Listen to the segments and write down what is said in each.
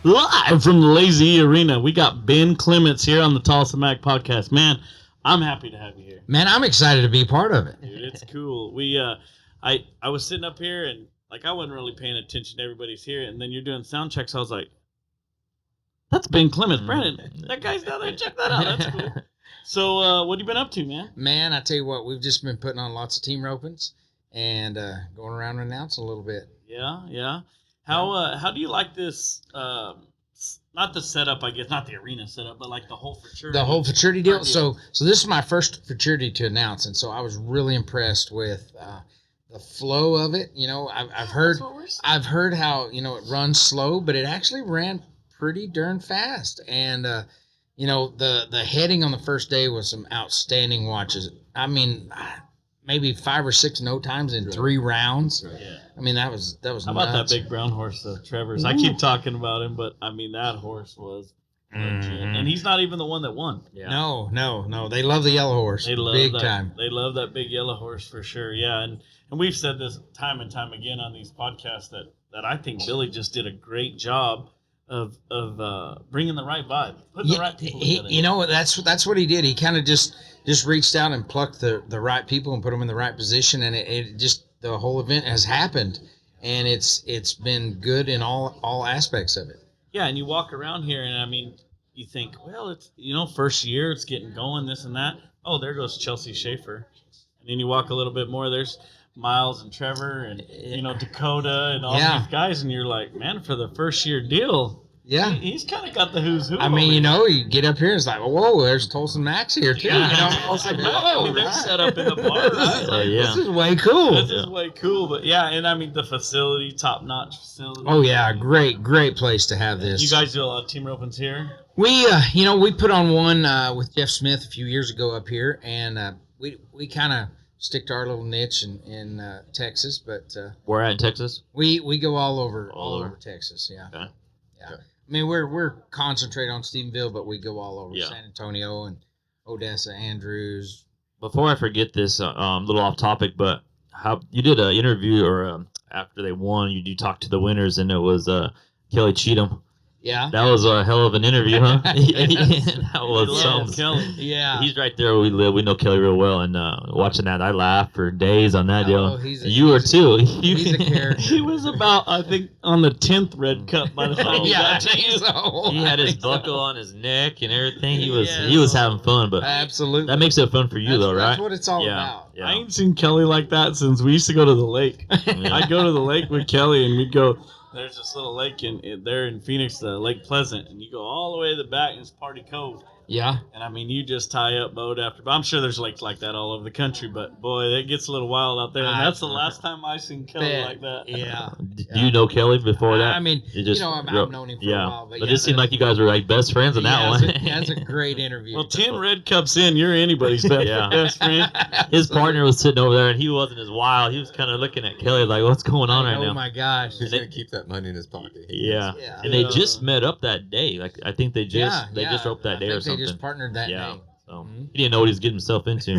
Live from the Lazy E Arena, we got Ben Clements here on the Tolleson-Mack podcast. Man, I'm happy to have you here. Man, I'm excited to be part of it. Dude, it's cool. I was sitting up here and like I wasn't really paying attention to everybody's here, and then you're doing sound checks. I was like, "That's Ben Clements, Brandon. That guy's down there. Check that out. That's cool." So, what have you been up to, man? Man, I tell you what, we've just been putting on lots of team ropings and going around and announcing a little bit. Yeah. How do you like this? Not the setup, I guess, not the arena setup, but like the whole Futurity. The whole Futurity deal. So this is my first Futurity to announce, and so I was really impressed with the flow of it. You know, I've heard how it runs slow, but it actually ran pretty darn fast. And the heading on the first day was some outstanding watches. I mean, maybe 5 or 6 no times in 3 rounds. Right. Yeah. I mean, that was How about that big brown horse, Trevor's? I keep talking about him, but I mean that horse was legit. And he's not even the one that won. Yeah. No. They love the yellow horse. They love big that, time. They love that big yellow horse for sure. Yeah, and we've said this time and time again on these podcasts that I think Billy just did a great job of bringing the right vibe, putting the right people together. That's what he did. He kind of just reached out and plucked the right people and put them in the right position, and it just the whole event has happened, and it's been good in all aspects of it. Yeah, and you walk around here, and I mean, you think, well, it's first year, it's getting going, this and that. Oh, there goes Chelsea Schaefer, and then you walk a little bit more. There's Miles and Trevor and Dakota and all these guys, and you're like, man, for the first year deal. Yeah, he's kind of got the who's who. I mean, you get up here, and it's like, whoa, there's Tolleson-Mack's here too. Yeah. I was like, whoa, they're set up in the bar. Right? This is way cool. This is way cool, but yeah, and I mean the facility, top notch facility. Oh yeah, great place to have this. You guys do a lot of team ropings here. We we put on one with Jeff Smith a few years ago up here, and we kind of stick to our little niche in Texas, but where at in Texas? We go all over Texas. Yeah. Okay. Yeah. I mean, we're concentrated on Stephenville, but we go all over San Antonio and Odessa, Andrews. Before I forget this, a little off topic, but how you did an interview or after they won, you talked to the winners, and it was Kelly Cheatham. Yeah, that was a hell of an interview, huh? That was Kelly. Yeah, he's right there where we live. We know Kelly real well, and watching that, I laughed for days on that deal. You were too. He's a character. He was about, I think, on the 10th red cup by the time he got to you. He had his buckle on his neck and everything. He was having fun, but absolutely that makes it fun for you, though, right? That's what it's all about. Yeah. I ain't seen Kelly like that since we used to go to the lake. I'd go to the lake with Kelly, and we'd go. There's this little lake there in Phoenix, the Lake Pleasant, and you go all the way to the back, and it's Party Cove. Yeah. And I mean, you just tie up boat after. But I'm sure there's lakes like that all over the country. But boy, it gets a little wild out there. And that's the last time I seen Kelly like that. Yeah. Do you know Kelly before that? I mean, I've known him for a while. But it seemed like you guys were like best friends in that one. That's a great interview. Well, 10 red cups in, you're anybody's best friend. His partner was sitting over there, and he wasn't as wild. He was kind of looking at Kelly like, "What's going on right now?" Oh my gosh, he's gonna keep that money in his pocket. Yeah. And they just met up that day. Like I think they just roped that day or something. They just partnered that day. So he didn't know what he was getting himself into.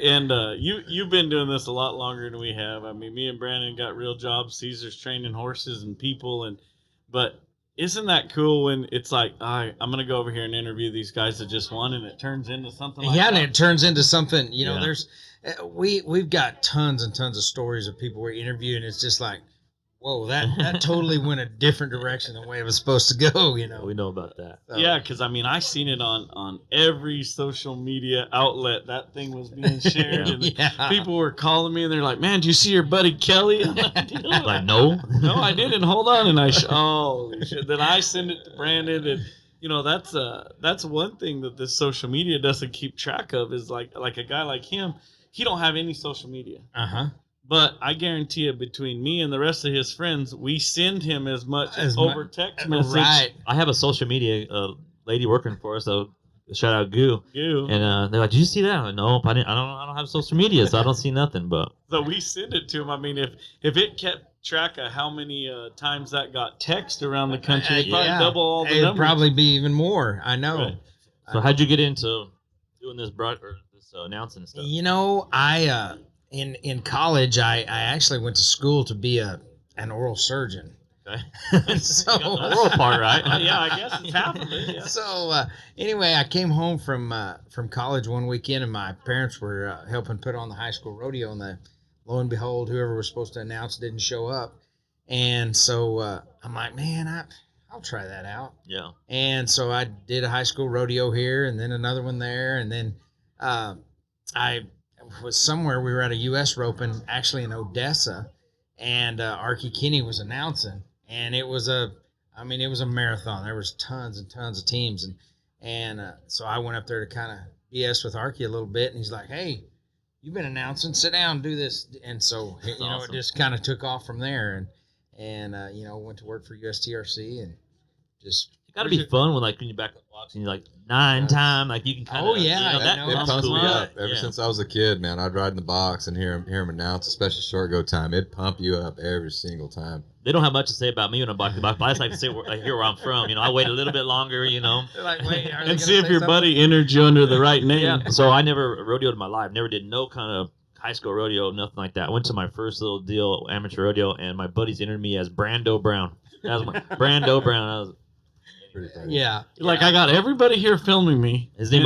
And you've been doing this a lot longer than we have. I mean, me and Brandon got real jobs. Caesar's training horses and people, but isn't that cool when it's like, I'm gonna go over here and interview these guys that just won, and it turns into something like that? Yeah, and it turns into something. There's we've got tons and tons of stories of people we interview, and it's just like, whoa, that totally went a different direction than the way it was supposed to go, We know about that. So. Yeah, because, I mean, I seen it on every social media outlet. That thing was being shared, and people were calling me, and they're like, man, do you see your buddy Kelly? I'm like, no. No, I didn't. Hold on. And holy shit. Then I send it to Brandon, and, that's one thing that this social media doesn't keep track of is, like a guy like him, he don't have any social media. Uh-huh. But I guarantee you, between me and the rest of his friends, we send him as much over text message. Right. I have a social media lady working for us, so shout out Goo. Goo. And they're like, "Did you see that?" I'm like, "No, I don't have social media, so I don't see nothing." But so we send it to him. I mean, if it kept track of how many times that got text around the country, it'd probably double all the numbers. It'd probably be even more. I know. Right. So how'd you get into doing this announcing stuff? I in college, I actually went to school to be an oral surgeon. Okay. So You got the oral part right. Yeah, I guess it's half of it. Yeah. So anyway, I came home from college one weekend, and my parents were helping put on the high school rodeo, and lo and behold, whoever was supposed to announce didn't show up, and so I'm like, man, I'll try that out. Yeah. And so I did a high school rodeo here, and then another one there, and then I was somewhere. We were at a U.S. roping, actually in Odessa, and Archie Kinney was announcing, and it was a marathon. There was tons and tons of teams, and so I went up there to kind of BS with Archie a little bit, and he's like, "Hey, you've been announcing. Sit down, do this." And so That's it awesome. just kind of took off from there, and went to work for USTRC and just. It gotta be fun when you're back at the box and you're like 9-time, like you can kind of. Oh, yeah, that I know. It sounds pumps cool. me up. Ever Yeah. since I was a kid, man, I'd ride in the box and hear him announce, especially short go time. It'd pump you up every single time. They don't have much to say about me when I'm back to the box, but I just like to say hear where I'm from. I wait a little bit longer. They're like, wait, are they And gonna see if say your something? buddy entered you under the right name. Yeah. So I never rodeoed in my life. Never did no kind of high school rodeo, nothing like that. I went to my first little deal, amateur rodeo, and my buddies entered me as Brando Brown. That was my Brando Brown. I was, Pretty funny. Yeah. Like, I got everybody here filming me. his name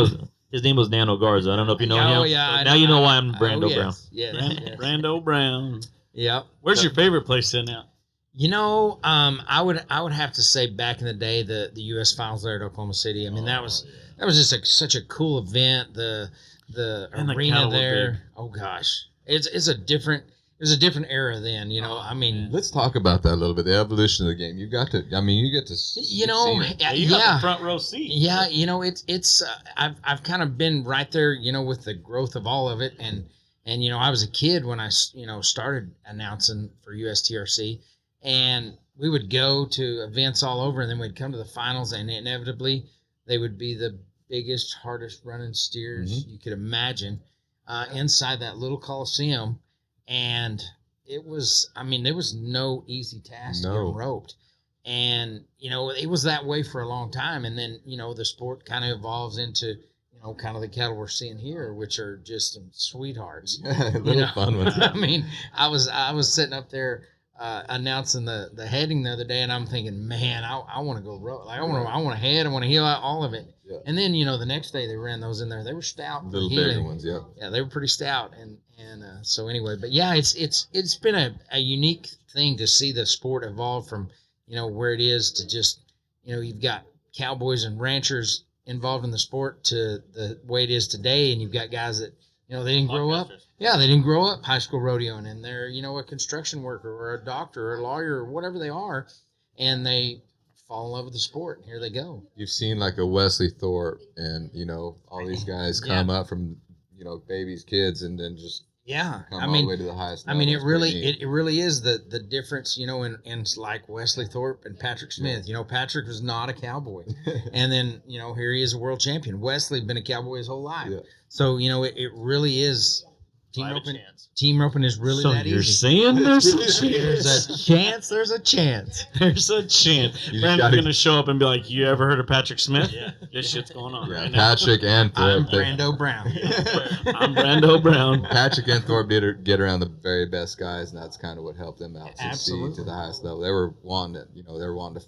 was Nano Garza. I don't know if you know him. Oh, yeah. So I now know. you know why I'm Brando yes, Brown. Yes, Brand- yes. Brando Brown. Yep. Where's your favorite place in now? I would have to say back in the day the U.S. Finals there at Oklahoma City. I mean that was just such a cool event. The And the arena cattle were there. big. Oh gosh, it was a different era then. I mean, Let's talk about that a little bit. The evolution of the game. You get to. you know, Yeah, you got the front row seat. yeah, it's I've kind of been right there, with the growth of all of it, and I was a kid when I started announcing for USTRC, and we would go to events all over, and then we'd come to the finals, and inevitably they would be the biggest, hardest running steers you could imagine inside that little coliseum, and it was, there was no easy task to get them roped. And, it was that way for a long time. And then, the sport kind of evolves into, kind of the cattle we're seeing here, which are just some sweethearts. Little fun ones. I was sitting up there announcing the heading the other day, and I'm thinking, man, I want to go rope. Like, I want to head, I want to heel out all of it. Yeah. And then, the next day they ran those in there. They were stout. for Little heeling. bigger ones, yeah. Yeah, they were pretty stout, and so anyway, but yeah, it's been a unique thing to see the sport evolve from where it is to just you've got cowboys and ranchers involved in the sport to the way it is today, and you've got guys that they didn't grow up. Yeah, they didn't grow up high school rodeoing, and they're a construction worker or a doctor or a lawyer or whatever they are, and they fall in love with the sport, and here they go. You've seen like a Wesley Thorpe and all these guys come up from babies, kids, and then just Yeah, come all the way to the highest level. it It's pretty neat. really is the difference, in like Wesley Thorpe and Patrick Smith. Patrick was not a cowboy, and then here he is, a world champion. Wesley been a cowboy his whole life, Yeah. so it really is team I have a roping. chance. Team roping is really So that you're easy. saying there's a There's chance? a chance. There's a chance. There's a chance. You just Brandon's gotta- gonna show up and be like, "You ever heard of Patrick Smith? Yeah. This shit's going on Yeah, right now." Patrick and I'm Thorpe. Brando Brown. I'm Brando Brown. Patrick and Thorpe did get around the very best guys, and that's kind of what helped them out succeed Absolutely. to the highest level. They were wanting to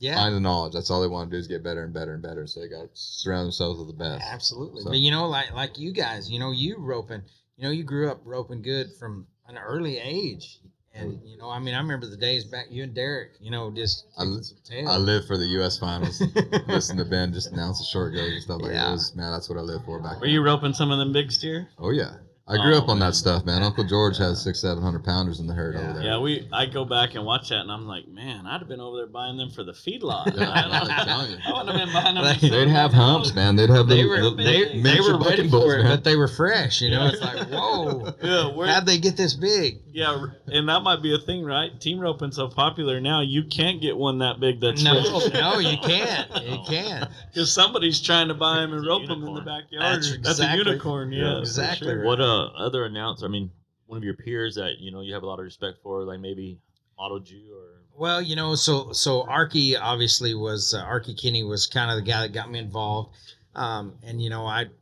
Yeah. find the knowledge. That's all they want to do is get better and better and better. So they got to surround themselves with the best. Absolutely. So- But like you guys, you roping, you grew up roping good from an early age. And I remember the days back, you and Derek, just I- kicking some tail. I live for the U.S. Finals. Listen to Ben just announce the short goes and stuff like Yeah. that. Man, that's what I live for back Were then. you roping some of them big steer? Oh yeah, I grew up on man. that stuff, man. Uncle George has 600-700 pounders in the herd over there. Yeah, I go back and watch that, and I'm like, man, I'd have been over there buying them for the feedlot. Yeah, I I'm telling you. wouldn't have been buying them. They- They'd have humps, man. They'd have they little, were little they miniature were ready bucking bulls, for it, man. but they were fresh. It's like, whoa, Yeah, how'd they get this big? yeah, and that might be a thing, right? Team roping so popular now, you can't get one that big that's No, you can't. You can't. because somebody's trying to buy them and It's a rope them in the unicorn. backyard. That's That's exactly- a unicorn, yeah, for exactly sure. right. What other announcer? One of your peers that you have a lot of respect for, like maybe modeled you or Well, so Archie obviously was Archie Kinney was kind of the guy that got me involved, and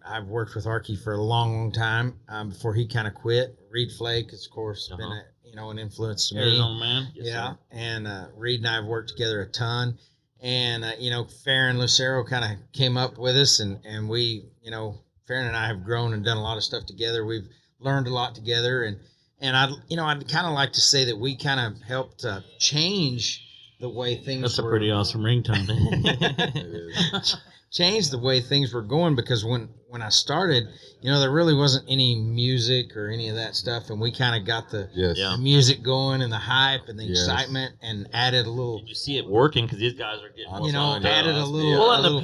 I've worked with Archie for a long time before he kind of quit. Reed Flake, of course, been an influence to me. Arizona man. Yes, Yeah, sir. and Reed and I have worked together a ton, and Farron Lucero kind of came up with us, and we, Farron and I have grown and done a lot of stuff together. We've learned a lot together, and I'd kind of like to say that we kind of helped change the way things. That's a were, pretty awesome ringtone. It is. changed the way things were going, because when I started, there really wasn't any music or any of that stuff, and we kind of got the Yes. Yeah. music going and the hype and the Yes. excitement, and added a little. Did you see it working? Because these guys are getting more signed up. Added a little. Well, a and little-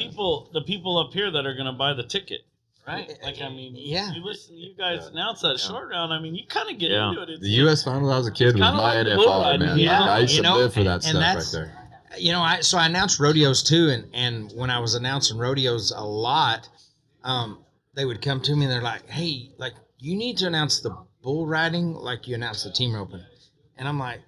the people up here that are going to buy the ticket, right? Like, I mean, Yeah. you guys announce that short round. I mean, you kind of get Yeah. into it. It's, The U.S. final when I was a kid was kinda my like the NFL, bull riding, man. yeah. I used to live for that and stuff right that's- there. So I announced rodeos too, and when I was announcing rodeos a lot, they would come to me and they're like, "Hey, like you need to announce the bull riding like you announced the team roping," and I'm like,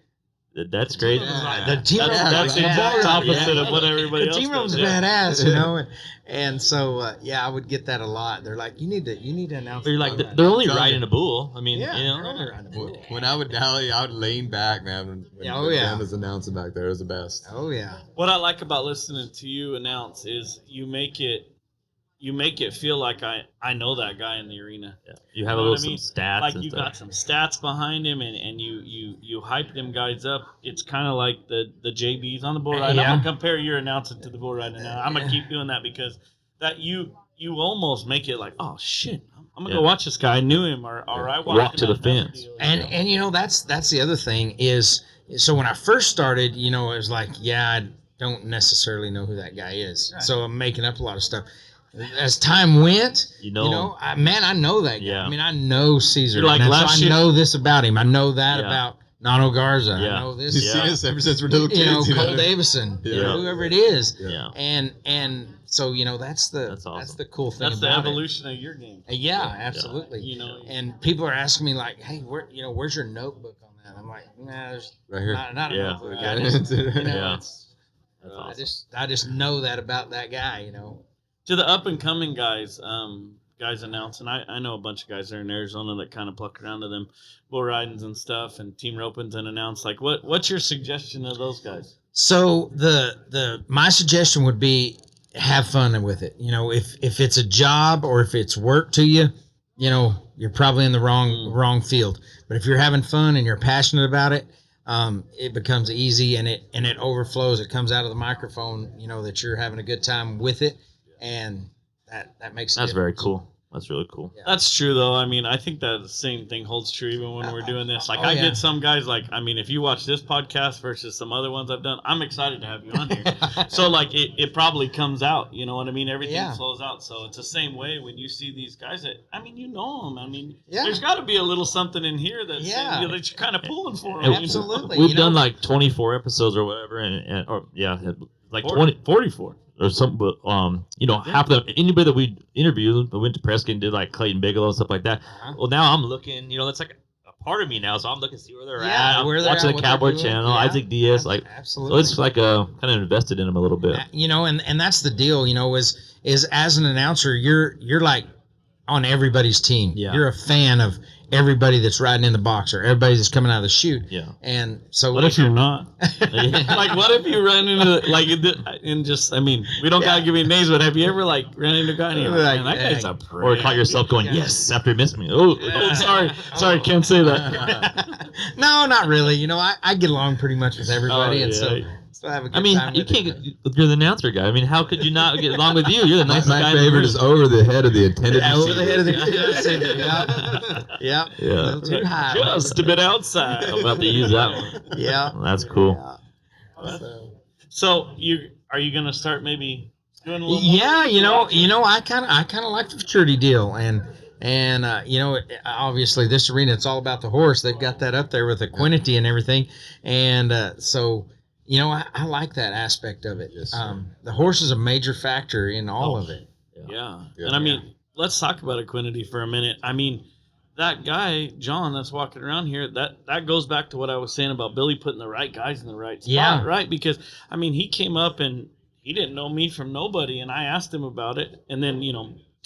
That's great. "The team roping, that's the exact opposite of what everybody the else team rope's does. Yeah. badass," and so I would get that a lot. They're like, "You need to announce." But you're the like, bull riding." they're only Tell me. riding a bull. I mean, Yeah, you they're only know. riding a bull. When I would dally, I would lean back, man. When Ben was announcing back there, it was the best. Oh yeah. What I like about listening to you announce is you make it feel like I know that guy in the arena. Yeah. You have You a know little what I some mean? stats Like and you stuff. got some stats behind him, and you hype them guys up. It's kind of like the JBs on the bull ride. Yeah. I'm gonna compare your announcing to the bull riding now. I'm gonna keep doing that because that you almost make it like, oh shit, I'm gonna go Yeah. watch this guy. I knew him, or I Walk watched to him the at another fence. deal. And that's the other thing is, so when I first started, it was like, I don't necessarily know who that guy is, Right. so I'm making up a lot of stuff. As time went, You know. I know that guy. Yeah. I mean, I know Caesar. You're like, and last so I year- know this about him. I know that Yeah. about Nano Garza. Yeah. I know this. You've Yeah. seen us ever since we're little kids. Cole Davison, Yeah. whoever it is, Yeah. and so that's That's awesome. that's the cool thing That's the about it. evolution of your game. Yeah, absolutely. You know, And people are asking me like, "Hey, where's your notebook on that?" I'm like, "Nah, there's Right here. not a Yeah. notebook. I just, Yeah. it's- That's I awesome. I just know that about that guy. to the up and coming guys, guys announcing. I know a bunch of guys there in Arizona that kind of pluck around to them bull ridings and stuff, and team ropings and announce. Like, what's your suggestion of those guys? So my suggestion would be have fun with it. If it's a job or if it's work to you, you're probably in the wrong field. But if you're having fun and you're passionate about it, it becomes easy and it overflows. It comes out of the microphone, that you're having a good time with it, and that makes a That's very difference. cool. That's really cool. Yeah. That's true, though. I mean, I think that the same thing holds true even when we're doing this. Like, Oh, I yeah. get some guys like, I mean, if you watch this podcast versus some other ones I've done, I'm excited to have you on here. So, like, it probably comes out. You know what I mean? Everything Yeah. flows out. So it's the same way when you see these guys that, I mean, you know them. I mean, Yeah. there's got to be a little something in here that's Yeah. that you're kind of pulling for. And Absolutely. We've You know- done like 24 episodes or whatever, like 40. 44 or something. But half of them, anybody that we interviewed, we went to Prescott and did like Clayton Bigelow and stuff like that. Uh-huh. Well, now I'm looking. That's like a part of me now, so I'm looking to see where they're Yeah, at. I'm where they're watching at, the what they're Cowboy doing. Channel, Yeah. Isaac Diaz, like. Absolutely. So it's like kind of invested in them a little bit. And that's the deal, is as an announcer, you're like on everybody's team. Yeah. You're a fan of everybody that's riding in the box or everybody that's coming out of the chute. Yeah. And so What if you're not? Yeah. Like, what if you run into, like, and just, I mean, we don't got to give you names, but have you ever, like, ran into a guy and you're like, man, that guy's a prick. Or caught yourself going, yes, after you missed me. Oh, Sorry, can't say that. No, not really. I get along pretty much with everybody, Oh, and so yeah. I have a good I mean, time you with can't. it. You're the announcer guy. I mean, how could you not get along with you? You're the nicest guy My in the favorite room. is over the head of the attendant. Over the head of the receiver. yeah. Yeah. A little too high. Just a bit outside. I'm about to use that one. Yeah. That's cool. So, So are you gonna start maybe doing a little yeah, more? I kind of like the Futurity deal, and obviously this arena, it's all about the horse. They've got that up there with the Quinity and everything, and so I like that aspect of it. Yes, sir. The horse is a major factor in all of it. Yeah. Yeah. And I mean, let's talk about Equinity for a minute. I mean, that guy, John, that's walking around here, that goes back to what I was saying about Billy putting the right guys in the right spot, Yeah. right? Because, I mean, he came up and he didn't know me from nobody, and I asked him about it. And then,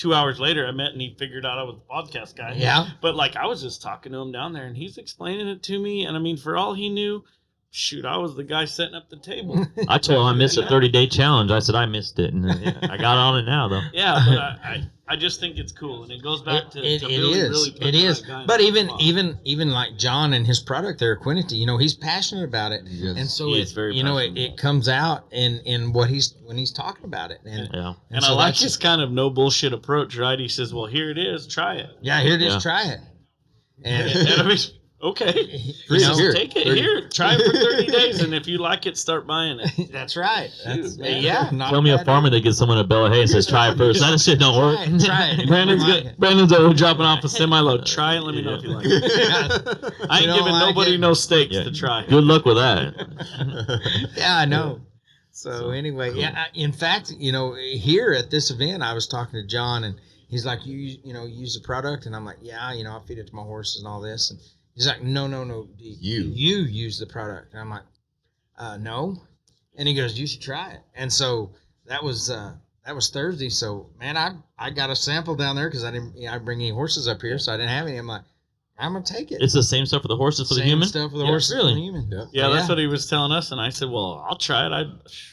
2 hours later, I met and he figured out I was the podcast guy. Yeah. But like I was just talking to him down there, and he's explaining it to me. And I mean, for all he knew, shoot, I was the guy setting up the table. I told him I missed a 30-day challenge. I said I missed it, and I got on it now though. Yeah, but I just think it's cool, and it goes back to It really, is. really putting It is. that guy in But the spot. even like John and his product there, Quinity, you know, he's passionate about it. Yes. And so He it, is very you know, passionate. it comes out in what when he's talking about it. And Yeah. And so I like that's- his kind of no bullshit approach, right? He says, "Well, here it is, try it." Yeah, here it is, Yeah. try it. And And I mean, okay, you know, Here. take it 30. here, try it for 30 days, and if you like it, start buying it. that's right. That's, man. yeah. not Tell me a bad farmer that gets someone a bale of hay and says try it first. That shit don't work. Try it. Brandon's Like good. it. Brandon's over dropping off a semi-load. Try it. Let me know if you like it. I You ain't don't giving like nobody it? no steaks Yeah. to try. Good luck with that. Yeah, I know. So anyway, yeah. In fact, you know, here at this event, I was talking to John, and he's like, "You know, use the product," and I'm like, "Yeah, you know, I feed it to my horses and all this." And he's like, "No, you use the product," and I'm like, "No," and he goes, "You should try it." And so that was Thursday. So man, I got a sample down there because I didn't bring any horses up here, so I didn't have any. I'm like, I'm gonna take it. It's the same stuff for the horses for the Same human. stuff for the Yeah, horses really? for the human. Yeah. Yeah, that's what he was telling us, and I said, "Well, I'll try it."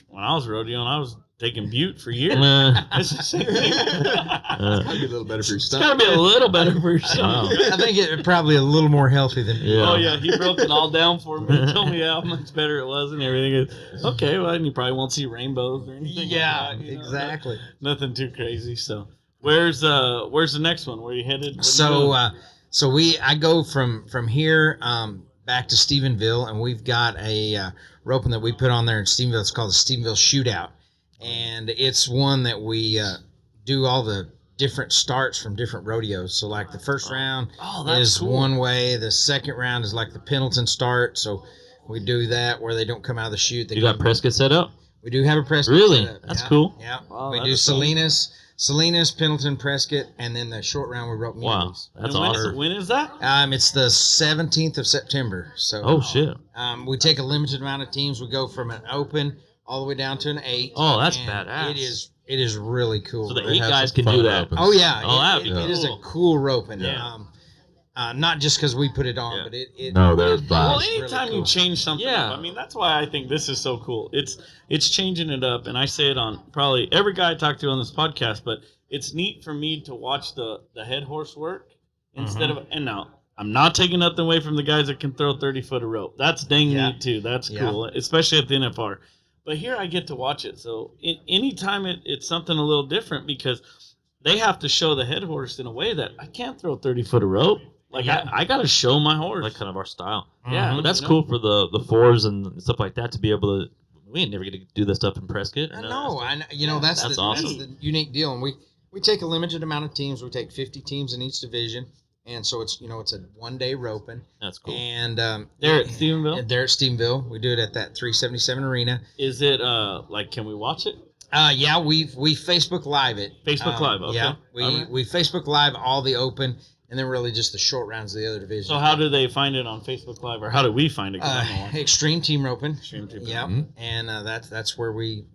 When I was rodeoing, I was taking Butte for years. It's the same thing. Might be a little better for your It's stomach. got to be a little better for yourself. Wow. I think it probably a little more healthy than me. Yeah. Oh yeah, he broke it all down for me. He told me how much better it was and everything. Okay, well, and you probably won't see rainbows or anything. Yeah, like that, you know? exactly. Nothing too crazy. So, where's the next one? Where you headed? What are you So doing? I go from here back to Stephenville, and we've got a roping that we put on there in Stephenville. It's called the Stephenville Shootout, and it's one that we do all the different starts from different rodeos. So like the first round Oh, that's is cool. one way. The second round is like the Pendleton start. So we do that where they don't come out of the chute. They You got come- Prescott set up? We do have a Prescott. Really? set up. That's Yeah, cool. Yeah. Wow, we that's do cool. Salinas, Pendleton, Prescott, and then the short round we rope Wow. mules. That's And awesome. when is that? It's the 17th of September. So Oh, shit. we take a limited amount of teams. We go from an open all the way down to an 8. Oh, that's and badass. It is really cool. So the They 8 have guys some can fun do that. opens. Oh yeah, Oh, that'd be it is a cool. cool roping. Yeah. Not just because we put it on, Yeah. but it. No, there's it Well, is really anytime cool. you change something, Yeah. up, I mean that's why I think this is so cool. It's changing it up, and I say it on probably every guy I talk to on this podcast. But it's neat for me to watch the head horse work instead of. And now I'm not taking nothing away from the guys that can throw 30-foot of rope. That's dang Yeah. neat too. That's Yeah. cool, especially at the NFR. But here I get to watch it. So anytime it's something a little different because they have to show the head horse in a way that I can't throw 30-foot of rope. Like Yeah. I got to show my horse. Like kind of our style. Yeah, But that's you know? cool for the fours and stuff like that to be able to. We ain't never going to do that stuff in Prescott. I know. You know that's That's the, awesome. that's the unique deal, and we take a limited amount of teams. We take 50 teams in each division, and so it's it's a 1-day roping. That's cool. And There at Stephenville? There at Stephenville, we do it at that 377 arena. Is it like can we watch it? Yeah, we Facebook Live it. Facebook Live, okay. Yeah, Alright. we Facebook Live all the open, and then really just the short rounds of the other division. So how do they find it on Facebook Live, or how do we find it? 'Cause I'm not watching. Extreme Team Roping. Extreme Team Yeah, Roping. and that's where we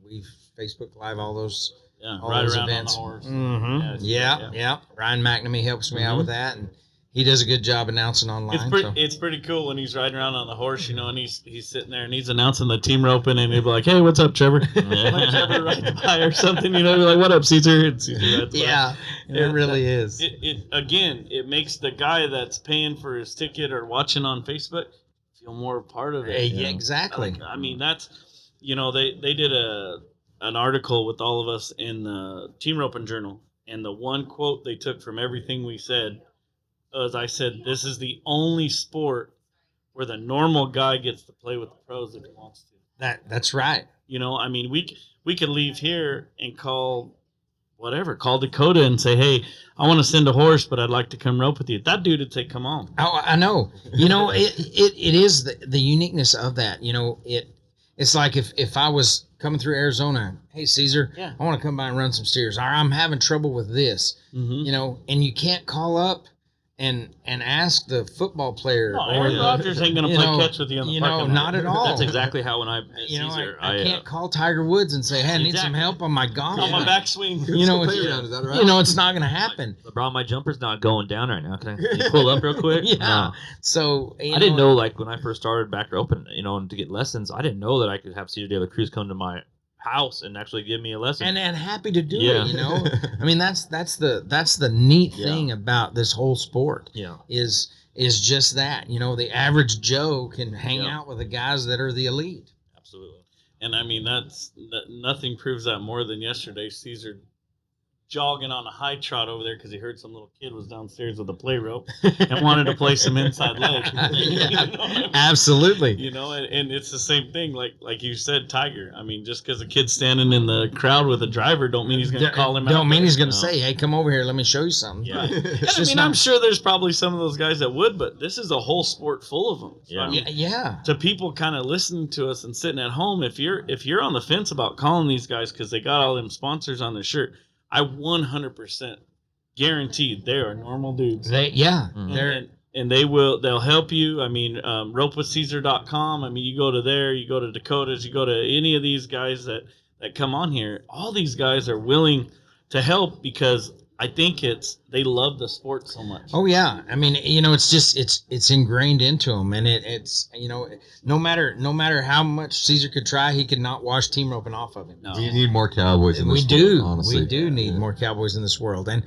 Facebook Live all those Yeah, all right those around events. on the horse. Mm-hmm. Yeah, Yeah. Ryan McNamee helps me out with that, and he does a good job announcing online. It's pretty cool when he's riding around on the horse, and he's sitting there and he's announcing the team roping, and he'll be like, "Hey, what's up, Trevor?" Let Trevor ride by or something, be like, "What up, Caesar?" And Caesar rides by. Yeah, it really is. It makes the guy that's paying for his ticket or watching on Facebook feel more a part of it. Yeah, exactly. Like, I mean, that's they did an article with all of us in the Team Roping Journal, and the one quote they took from everything we said was, I said, "This is the only sport where the normal guy gets to play with the pros if he wants to." That's right. I mean, we could leave here and call Dakota and say, "Hey, I want to send a horse, but I'd like to come rope with you." That dude would say, "Come on." Oh, I know. It is the uniqueness of that. It's like if I was coming through Arizona, "Hey Caesar, Yeah. I want to come by and run some steers. Or I'm having trouble with this," Mm-hmm. and you can't call up and ask the football player No, or Aaron the, Rodgers ain't gonna you play know, catch with you in the parking lot. not at all. That's exactly how when I met Caesar, I can't call Tiger Woods and say, "Hey, I need some Exactly. help on my golf." On my backswing. You know, Is it's, that right? it's not going to happen. LeBron, my jumper's not going down right now. Can you pull up real quick? Yeah. No. So I didn't know, like, when I first started back open, and to get lessons, I didn't know that I could have Cedar De La Cruz come to my house and actually give me a lesson. and happy to do Yeah. it. I mean, that's the neat Yeah. thing about this whole sport Yeah. is just that. The average Joe can hang Yeah. out with the guys that are the elite. Absolutely. And I mean, nothing proves that more than yesterday. Caesar jogging on a high trot over there because he heard some little kid was downstairs with a play rope and wanted to play some inside leg. You know what I mean? Absolutely. And it's the same thing. Like you said, Tiger. I mean, just because a kid's standing in the crowd with a driver, don't mean he's going to call him out. Don't mean he's going to No. say, "Hey, come over here, let me show you something." Yeah. And It's I just mean, not- I'm sure there's probably some of those guys that would, but this is a whole sport full of them. So, Yeah. I mean, Yeah. to people kind of listening to us and sitting at home, if you're on the fence about calling these guys because they got all them sponsors on their shirt, I 100% guarantee they are normal dudes. They're And they'll help you. I mean, ropewithcaesar.com. I mean, you go to there, you go to Dakota's, you go to any of these guys that come on here. All these guys are willing to help because I think they love the sport so much. Oh yeah, I mean, it's just it's ingrained into them, and it's no matter how much Caesar could try, he could not wash team roping off of him. No. We need more cowboys in We this do, world, honestly. we do need more cowboys in this world, and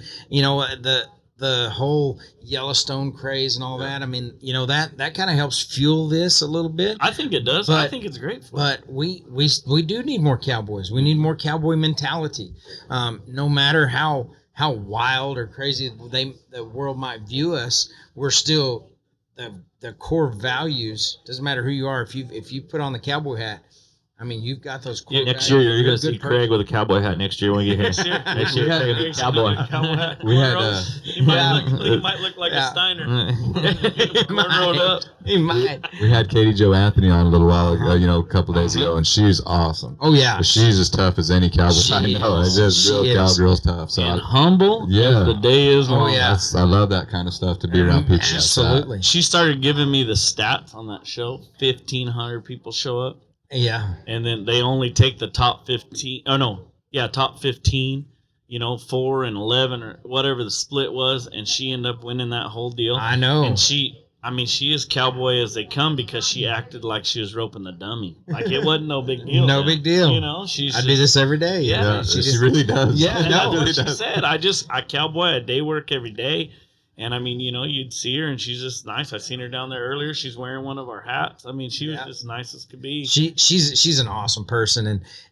the whole Yellowstone craze and all that. I mean, that kind of helps fuel this a little bit. I think it does. I think it's great for But we do need more cowboys. We need more cowboy mentality. No matter how wild or crazy the world might view us, we're still the core values. Doesn't matter who you are. If you put on the cowboy hat, I mean, you've got those core Next values. year, you're going to a good see Craig with a cowboy hat next year when we get here. Next year, Craig with a cowboy. We had, he might look like a Steiner. Cornrowed up. He might. We had Katie Jo Anthony on a little while ago, a couple days ago, and she's awesome. Oh yeah, But she's as tough as any cowboy I know. It's just real She is. cowgirl's tough. So And humble. Yeah. As the day is long. yeah. I love that kind of stuff to be around people. like that. absolutely. She started giving me the stats on that show. 1,500 people show up. Yeah. And then they only take the top 15. Oh, no. Yeah, top 15, 4 and 11 or whatever the split was. And she ended up winning that whole deal. I know. And she is cowboy as they come because she acted like she was roping the dummy. Like it wasn't no big deal. No big deal. She's I do this every day. Yeah, She really does. Yeah, And no, that's what she said. I cowboy, I day work every day. And I mean, you'd see her and she's just nice. I seen her down there earlier. She's wearing one of our hats. I mean, she was just nice as could be. She's an awesome person,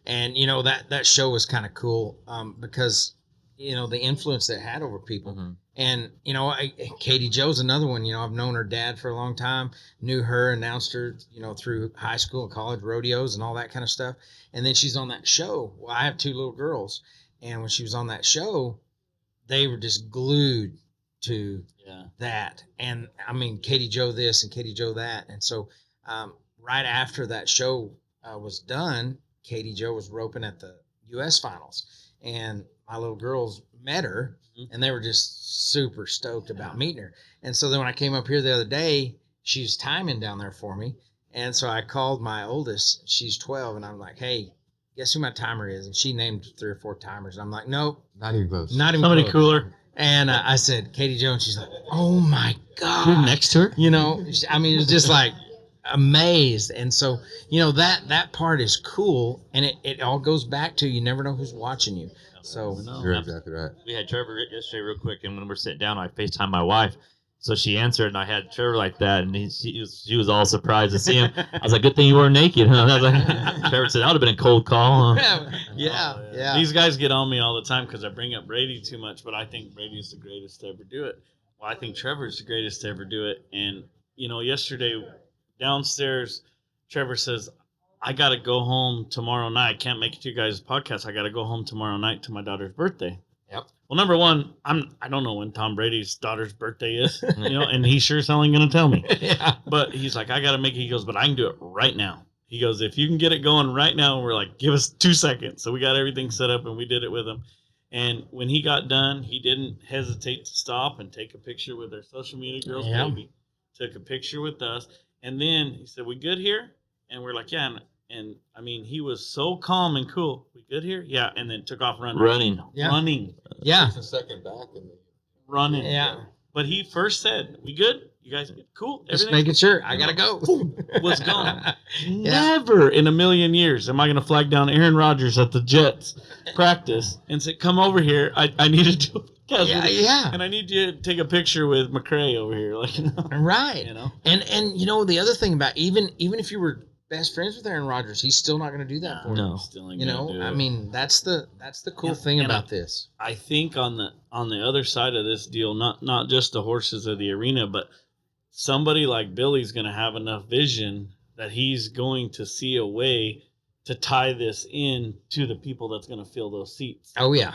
and that show was kind of cool because the influence that it had over people. Mm-hmm. And Katie Jo's another one. I've known her dad for a long time, knew her, announced her through high school and college rodeos and all that kind of stuff. And then she's on that show. Well, I have 2 little girls, and when she was on that show, they were just glued to that. And I mean, Katie Jo this and Katie Jo that. And so right after that show was done, Katie Jo was roping at the U.S. finals, and my little girls met her, and they were just super stoked about meeting her. And so then when I came up here the other day, she was timing down there for me. And so I called my oldest, she's 12, and I'm like, "Hey, guess who my timer is?" And she named 3 or 4 timers. And I'm like, "Nope, Not even close. not even Somebody close." cooler. And I said, "Katie Jo," and she's like, "Oh my God." You're next to her? I mean, it's just like amazed. And so, that part is cool. And it all goes back to you never know who's watching you. So, You're exactly right. We had Trevor yesterday real quick, and when we're sitting down, I FaceTimed my wife. So she answered, and I had Trevor like that, and she was all surprised to see him. I was like, "Good thing you weren't naked, huh?" I was like, Trevor said, "That would have been a cold call." Huh? yeah. These guys get on me all the time because I bring up Brady too much, but I think Brady's the greatest to ever do it. Well, I think Trevor's the greatest to ever do it. And, yesterday downstairs, Trevor says, "I got to go home tomorrow night. I can't make it to you guys' podcast. I got to go home tomorrow night to my daughter's birthday." Yep. Well, number one, I don't know when Tom Brady's daughter's birthday is, and he sure as hell ain't going to tell me. Yeah. But he's like, "I got to make it." He goes, "But I can do it right now." He goes, "If you can get it going right now," and we're like, "Give us 2 seconds." So we got everything set up and we did it with him. And when he got done, he didn't hesitate to stop and take a picture with our social media girls, Yeah. baby. Took a picture with us. And then he said, "We good here?" And we're like, "Yeah." And I mean, he was so calm and cool. "We good here?" "Yeah." And then took off running. Yeah. Running. Yeah. It's a second back. Running. Yeah. But he first said, "We good? You guys good? Cool? Just Everything's making sure. I gotta go. was gone." Never in a million years am I going to flag down Aaron Rodgers at the Jets practice and say, "Come over here. I need to do a podcast Yeah, with you, yeah. and I need you to take a picture with McCray over here." Like, Right. you know. And you know the other thing about even if you were best friends with Aaron Rodgers, he's still not going to do that for you. No. Still ain't You gonna know, do I it. mean, that's the cool And- thing and about this. I think on the other side of this deal, not just the horses of the arena, but somebody like Billy's going to have enough vision that he's going to see a way to tie this in to the people that's going to fill those seats. Oh yeah,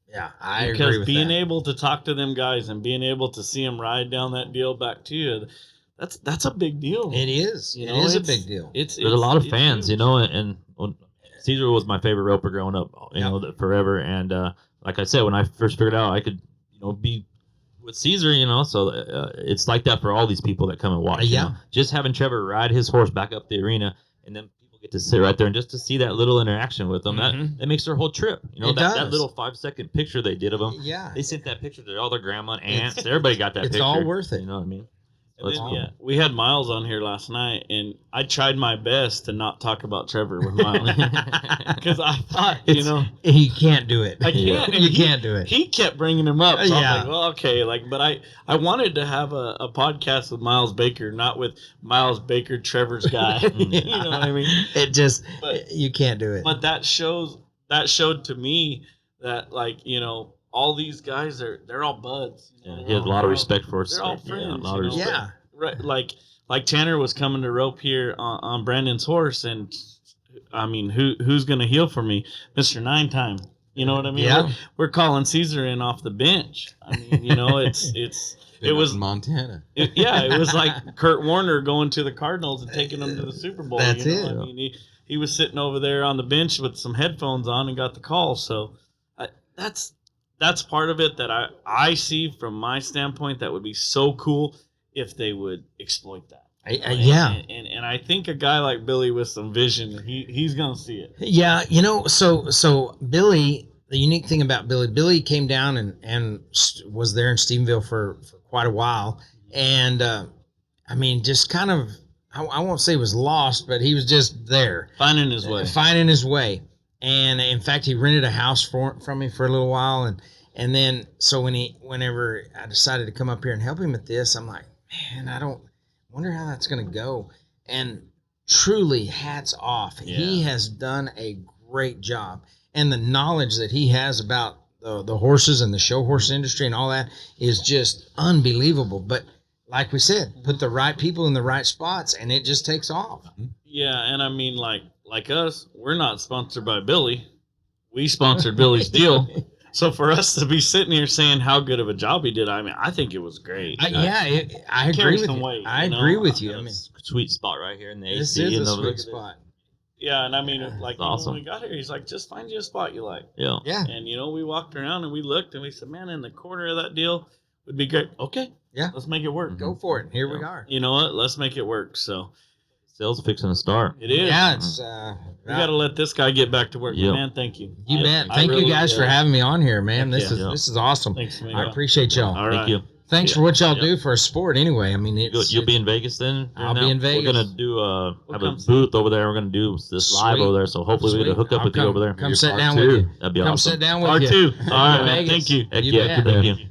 yeah, I Because agree with being that. able to talk to them guys and being able to see them ride down that deal back to you, that's a big deal. It is. You It know, is a it's- big deal. There's There's a lot of it's fans, huge. you know, and when Caesar was my favorite roper growing up, you Yeah. know, forever. And like I said, when I first figured out I could, you know, be with Caesar, you know, so it's like that for all these people that come and watch. you Yeah. know. Just having Trevor ride his horse back up the arena, and then people get to sit right there and just to see that little interaction with them, Mhm. that makes their whole trip. You know, It that does. little 5-second picture they did of them. Yeah, They sent that picture to all their grandma and aunts. Everybody got that it's picture. all worth it. You know what I mean? And That's then, cool. yeah, we had Miles on here last night, and I tried my best to not talk about Trevor with Miles because I thought, you know, He can't do it. I can't. and You he- can't do it. He kept bringing him up. So Yeah. I was like, well, okay. Like, but I wanted to have a podcast with Miles Baker, not with Miles Baker, Trevor's guy. You know what I mean? It just But- you can't do it. But that showed to me that, like, you know, all these guys they're all buds. You know, Yeah, he has a lot of they're respect for us. They're all Yeah, friends. a lot of you know? respect. yeah, Right, like Tanner was coming to rope here on Brandon's horse, and I mean, who's gonna heel for me, Mr. 9 Time? You know what I mean? Yeah. We're calling Caesar in off the bench. I mean, you know, it was in Montana. it was like Kurt Warner going to the Cardinals and taking them to the Super Bowl. That's you know? it. I mean, he was sitting over there on the bench with some headphones on and got the call. So that's part of it that I see from my standpoint that would be so cool if they would exploit that. yeah. And I think a guy like Billy with some vision, he's gonna see it. Yeah, you know, so Billy, the unique thing about Billy came down and was there in Stephenville for quite a while, and I mean, just kind of, I won't say was lost, but he was just there, Finding his way. finding his way. And in fact, he rented a house from me for a little while, and then so whenever I decided to come up here and help him with this, I'm like, man, I wonder how that's gonna go. And truly, hats off. He has done a great job, and the knowledge that he has about the horses and the show horse industry and all that is just unbelievable. But like we said, put the right people in the right spots, and it just takes off. Yeah, and I mean, like us, we're not sponsored by Billy. We sponsored Billy's deal. So for us to be sitting here saying how good of a job he did, I mean, I think it was great. I agree carries with some you. weight, I you know? agree with you. I Got a mean, sweet spot right here in the this AC. is a and sweet spot. Yeah, and I mean, like, That's awesome. when we got here, he's like, just find you a spot you like. Yeah. Yeah, And, you know, we walked around and we looked and we said, man, in the corner of that deal would be great. Okay. Yeah. Let's make it work. go for it. Here we Yeah. are. You know what? Let's make it work. So Sales fixing to start. it is. Yeah, it's We got to let this guy get back to work. Yeah. Man, thank you. you bet. I Thank really- you guys for having me on here, man. Heck This yeah. is awesome. Thanks, man. I appreciate y'all. All right. Thank you. Thanks Yeah. for what y'all Yeah. do for a sport. Anyway, I mean, You'll be in Vegas then? I'll be in Vegas. We're gonna do have a come see booth over there. We're gonna do this live Sweet. over there. So hopefully we Sweet. can hook up I'll with you over there. Come Your sit part down two. with you. That'd be Come awesome. sit down with Part you. two. All right, man. Vegas. Thank you. Heck You yeah. bet. Thank you.